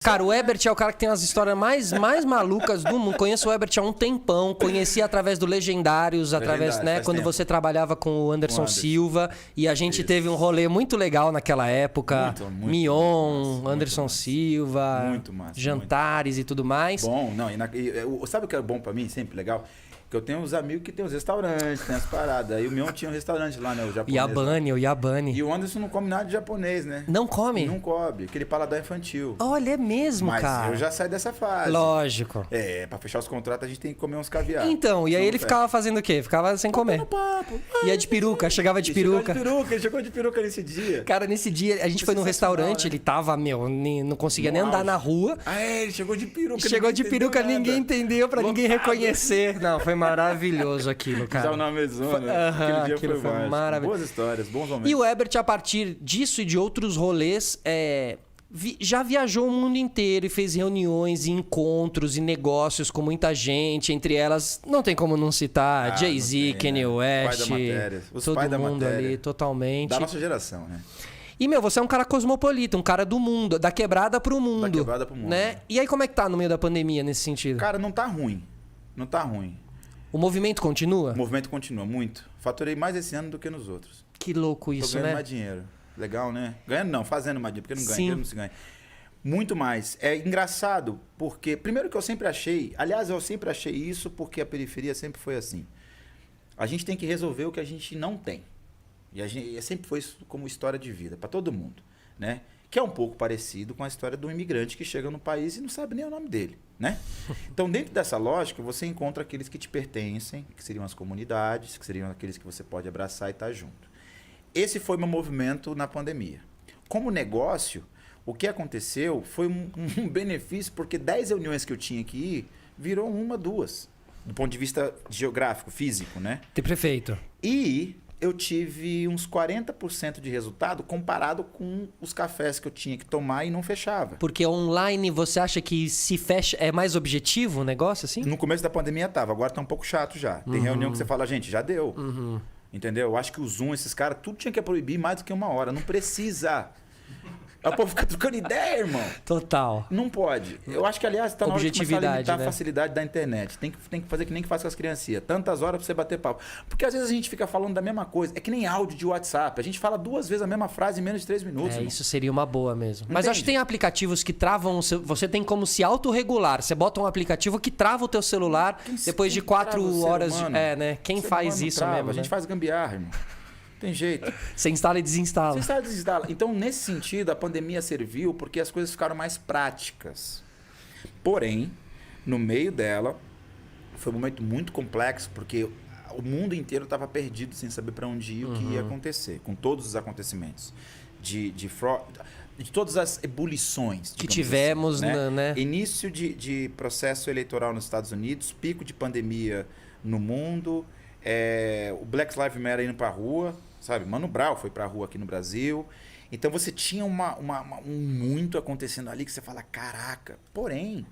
Cara, o Ebert é o cara que tem as histórias mais malucas do mundo. Conheço o Ebert há um tempão. Conheci através do Legendários, através, né? Quando você trabalhava com o Anderson Silva. E a gente teve um rolê muito legal naquela época. Muito Mion, massa, Anderson Silva. Muito massa. Jantares e tudo mais. Bom, não. Sabe o que é bom pra mim, sempre legal? Que eu tenho uns amigos que tem os restaurantes, tem as paradas. Aí o Mion tinha um restaurante lá, né? O japonês. Yabani, lá. o Yabani. E o Anderson não come nada de japonês, né? Não come? Não come. Aquele paladar infantil. Olha, é mesmo, Mas cara. eu já saí dessa fase. Lógico. Pra fechar os contratos a gente tem que comer uns caviar. Então, e aí ele ficava fazendo o quê? Ficava sem comer. Papo. Ia de peruca, chegava de peruca. Ele chegou de peruca nesse dia. Cara, nesse dia a gente foi num restaurante, ele tava, não conseguia nem andar na rua. Ele chegou de peruca. Chegou de peruca, ninguém entendeu, pra ninguém reconhecer. Não, foi maravilhoso aquilo, cara. Na mesona. Aquele dia foi maravilhoso. Boas histórias, bons momentos. E o Ebert, a partir disso e de outros rolês, já viajou o mundo inteiro e fez reuniões e encontros e negócios com muita gente. Entre elas, não tem como não citar Jay-Z, Kanye West, todo mundo ali, totalmente. Da nossa geração, né? E, você é um cara cosmopolita, um cara do mundo, da quebrada pro mundo. Da quebrada pro mundo. Né? E aí, como é que tá no meio da pandemia nesse sentido? Cara, não tá ruim. Não tá ruim. O movimento continua? O movimento continua, muito. Faturei mais esse ano do que nos outros. Que louco isso, né? Tô ganhando mais dinheiro. Legal, né? Ganhando não, fazendo mais dinheiro, porque não ganha, Sim. não se ganha. Muito mais. É engraçado, porque... Primeiro que eu sempre achei... Aliás, eu sempre achei isso porque a periferia sempre foi assim. A gente tem que resolver o que a gente não tem. E sempre foi isso como história de vida, para todo mundo, né? Que é um pouco parecido com a história do imigrante que chega no país e não sabe nem o nome dele, né? Então, dentro dessa lógica, você encontra aqueles que te pertencem, que seriam as comunidades, que seriam aqueles que você pode abraçar e estar junto. Esse foi meu movimento na pandemia. Como negócio, o que aconteceu foi um benefício, porque 10 reuniões que eu tinha que ir, virou 1, 2, do ponto de vista geográfico, físico, né? Tem prefeito. E eu tive uns 40% de resultado comparado com os cafés que eu tinha que tomar e não fechava. Porque online você acha que se fecha é mais objetivo o negócio, assim? No começo da pandemia tava, agora tá um pouco chato já. Tem reunião que você fala, gente, já deu. Entendeu? Eu acho que o Zoom, esses caras, tudo tinha que proibir mais do que 1 hora. Não precisa. O povo fica trocando ideia, irmão. Total. Não pode. Eu acho que, aliás, tá na hora de começar a limitar, né? A facilidade da internet. Tem que fazer que nem que faz com as criancinhas. Tantas horas pra você bater papo. Porque às vezes a gente fica falando da mesma coisa. É que nem áudio de WhatsApp. A gente fala 2 vezes a mesma frase em menos de 3 minutos. Isso seria uma boa mesmo. Entende? Mas acho que tem aplicativos que travam... Você tem como se autorregular. Você bota um aplicativo que trava o teu celular depois de 4 horas... né? Quem faz isso mesmo, A gente faz gambiarra, irmão. Tem jeito. Você instala e desinstala. Você instala e desinstala. Então, nesse sentido, a pandemia serviu porque as coisas ficaram mais práticas. Porém, no meio dela, foi um momento muito complexo, porque o mundo inteiro estava perdido sem saber para onde ir, o que ia acontecer, com todos os acontecimentos. De todas as ebulições que tivemos, assim, né? Início de processo eleitoral nos Estados Unidos, pico de pandemia no mundo, o Black Lives Matter indo para a rua, sabe? Mano Brown foi para a rua aqui no Brasil. Então você tinha um muito acontecendo ali que você fala, caraca. Porém,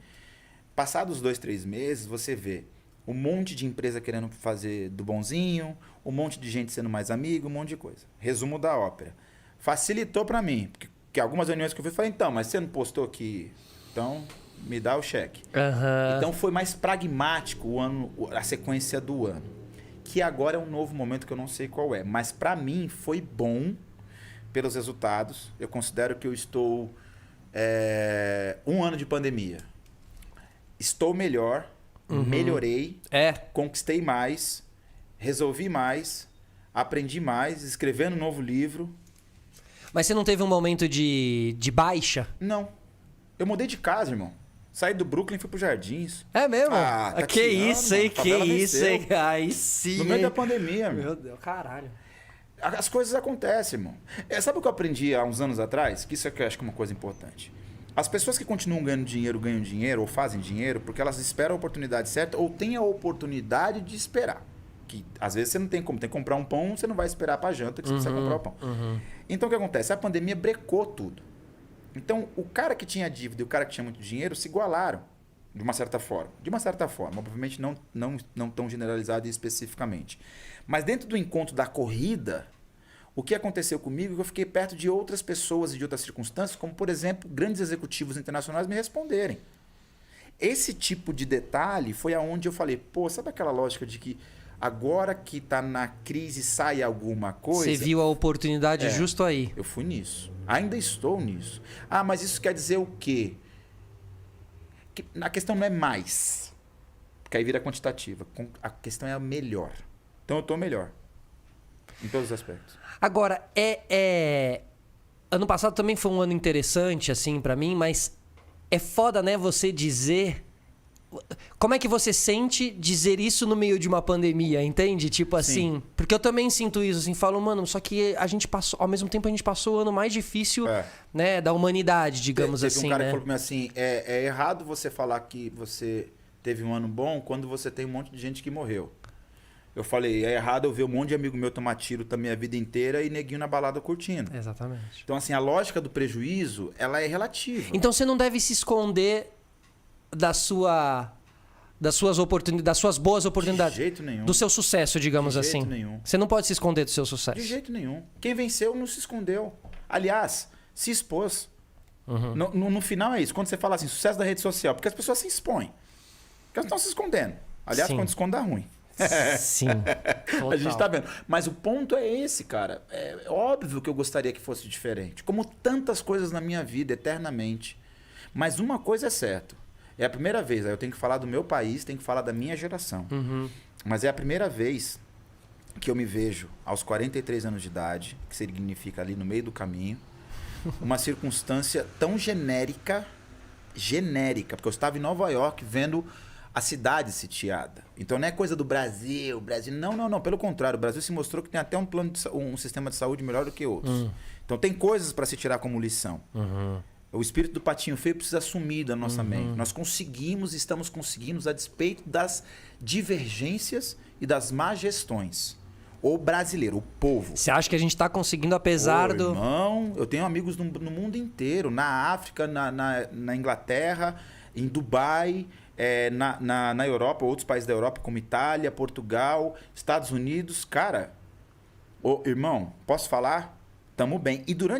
passados 2, 3 meses, você vê um monte de empresa querendo fazer do bonzinho, um monte de gente sendo mais amigo, um monte de coisa. Resumo da ópera. Facilitou para mim, porque algumas reuniões que eu fiz, eu falei, então, mas você não postou aqui? Então, me dá o cheque. Então foi mais pragmático a sequência do ano. Que agora é um novo momento que eu não sei qual é. Mas para mim foi bom pelos resultados. Eu considero que eu estou 1 ano de pandemia. Estou melhor, melhorei, conquistei mais, resolvi mais, aprendi mais, escrevendo um novo livro. Mas você não teve um momento de baixa? Não. Eu mudei de casa, irmão. Saí do Brooklyn e fui pro Jardins. É mesmo? Tá que isso, hein? Que isso, hein? Aí sim. No meio da pandemia, meu Deus, caralho. As coisas acontecem, irmão. Sabe o que eu aprendi há uns anos atrás? Que isso é que eu acho que é uma coisa importante. As pessoas que continuam ganhando dinheiro ou fazem dinheiro porque elas esperam a oportunidade certa ou têm a oportunidade de esperar. Que às vezes você não tem como. Tem que comprar um pão, você não vai esperar pra janta que você precisa comprar o pão. Então o que acontece? A pandemia brecou tudo. Então, o cara que tinha dívida e o cara que tinha muito dinheiro se igualaram, de uma certa forma. De uma certa forma, obviamente não tão generalizado e especificamente. Mas dentro do encontro da corrida, O que aconteceu comigo é que eu fiquei perto de outras pessoas e de outras circunstâncias, como, por exemplo, grandes executivos internacionais me responderem. Esse tipo de detalhe foi aonde eu falei, pô, sabe aquela lógica de que agora que tá na crise sai alguma coisa? Você viu a oportunidade justo aí. Eu fui nisso. Ainda estou nisso. Ah, mas isso quer dizer o quê? Que a questão não é mais. Porque aí vira quantitativa. A questão é a melhor. Então eu tô melhor. Em todos os aspectos. Agora, ano passado também foi um ano interessante, assim, pra mim, mas é foda, né, você dizer... Como é que você sente dizer isso no meio de uma pandemia, entende? Tipo assim... Sim. Porque eu também sinto isso, assim, falo, mano, só que a gente passou... Ao mesmo tempo, a gente passou o ano mais difícil, né, da humanidade, digamos Teve assim, um cara né? que falou pra mim assim, é errado você falar que você teve um ano bom quando você tem um monte de gente que morreu. Eu falei, é errado eu ver um monte de amigo meu tomar tiro da minha vida inteira e neguinho na balada curtindo. Exatamente. Então, assim, a lógica do prejuízo, ela é relativa. Então você não deve se esconder das suas oportunidades, das suas boas oportunidades. De jeito nenhum. Do seu sucesso, digamos De assim. jeito nenhum. Você não pode se esconder do seu sucesso. De jeito nenhum. Quem venceu não se escondeu. Aliás, se expôs. No final é isso. Quando você fala assim, sucesso da rede social, porque as pessoas se expõem. Porque elas estão se escondendo. Aliás, Sim. quando esconde dá ruim. Sim. Total. A gente tá vendo. Mas o ponto é esse, cara. É óbvio que eu gostaria que fosse diferente. Como tantas coisas na minha vida, eternamente. Mas uma coisa é certa. É a primeira vez. Aí eu tenho que falar do meu país, tenho que falar da minha geração. Mas é a primeira vez que eu me vejo aos 43 anos de idade, que significa ali no meio do caminho, uma circunstância tão genérica, porque eu estava em Nova York vendo a cidade sitiada. Então não é coisa do Brasil, não. Pelo contrário, o Brasil se mostrou que tem até um sistema de saúde melhor do que outros. Então tem coisas para se tirar como lição. O espírito do patinho feio precisa sumir da nossa mente. Nós estamos conseguindo, a despeito das divergências e das má gestões. O brasileiro, o povo. Você acha que a gente está conseguindo, apesar do... Irmão, eu tenho amigos no mundo inteiro. Na África, na Inglaterra, em Dubai, na Europa, outros países da Europa, como Itália, Portugal, Estados Unidos. Cara, irmão, posso falar? Tamo bem. E durante